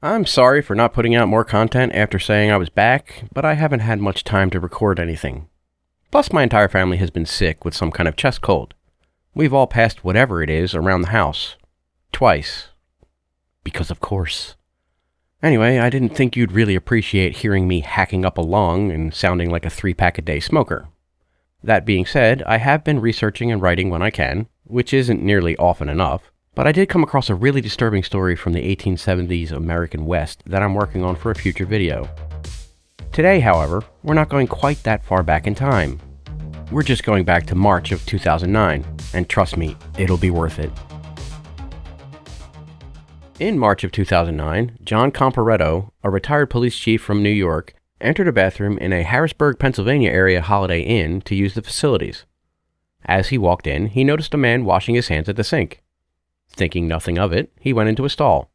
I'm sorry for not putting out more content after saying I was back, but I haven't had much time to record anything. Plus, my entire family has been sick with some kind of chest cold. We've all passed whatever it is around the house. Twice. Because of course. Anyway, I didn't think you'd really appreciate hearing me hacking up a lung and sounding like a 3-pack-a-day smoker. That being said, I have been researching and writing when I can, which isn't nearly often enough, but I did come across a really disturbing story from the 1870s American West that I'm working on for a future video. Today, however, we're not going quite that far back in time. We're just going back to March of 2009, and trust me, it'll be worth it. In March of 2009, John Comparetto, a retired police chief from New York, entered a bathroom in a Harrisburg, Pennsylvania area Holiday Inn to use the facilities. As he walked in, he noticed a man washing his hands at the sink. Thinking nothing of it, he went into a stall.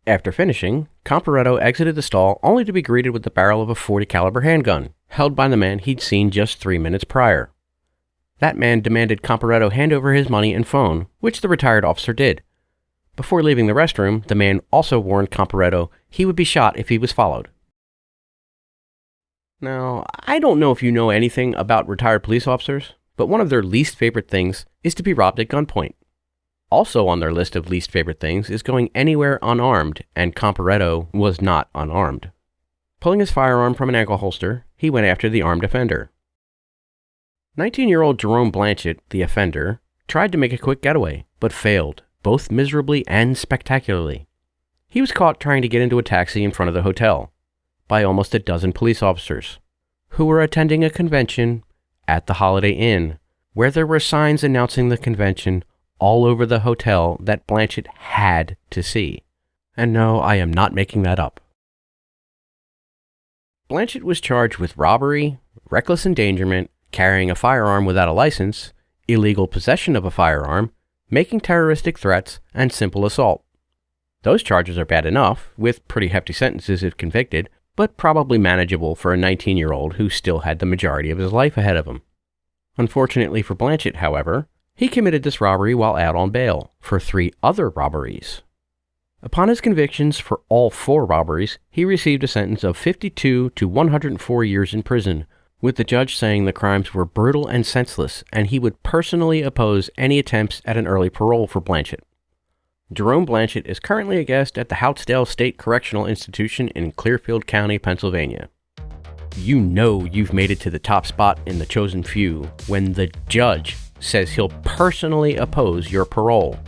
After finishing, Comparetto exited the stall only to be greeted with the barrel of a .40 caliber handgun, held by the man he'd seen just 3 minutes prior. That man demanded Comparetto hand over his money and phone, which the retired officer did. Before leaving the restroom, the man also warned Comparetto he would be shot if he was followed. Now, I don't know if you know anything about retired police officers, but one of their least favorite things is to be robbed at gunpoint. Also on their list of least favorite things is going anywhere unarmed, and Comparetto was not unarmed. Pulling his firearm from an ankle holster, he went after the armed offender. 19-year-old Jerome Blanchett, the offender, tried to make a quick getaway, but failed, both miserably and spectacularly. He was caught trying to get into a taxi in front of the hotel by almost a dozen police officers, who were attending a convention at the Holiday Inn, where there were signs announcing the convention all over the hotel that Blanchett had to see. And no, I am not making that up. Blanchett was charged with robbery, reckless endangerment, carrying a firearm without a license, illegal possession of a firearm, making terroristic threats, and simple assault. Those charges are bad enough, with pretty hefty sentences if convicted, but probably manageable for a 19-year-old who still had the majority of his life ahead of him. Unfortunately for Blanchett, however, he committed this robbery while out on bail for 3 other robberies. Upon his convictions for all 4 robberies, he received a sentence of 52 to 104 years in prison, with the judge saying the crimes were brutal and senseless, and he would personally oppose any attempts at an early parole for Blanchett. Jerome Blanchett is currently a guest at the Houtsdale State Correctional Institution in Clearfield County, Pennsylvania. You know you've made it to the top spot in the chosen few when the judge says he'll personally oppose your parole.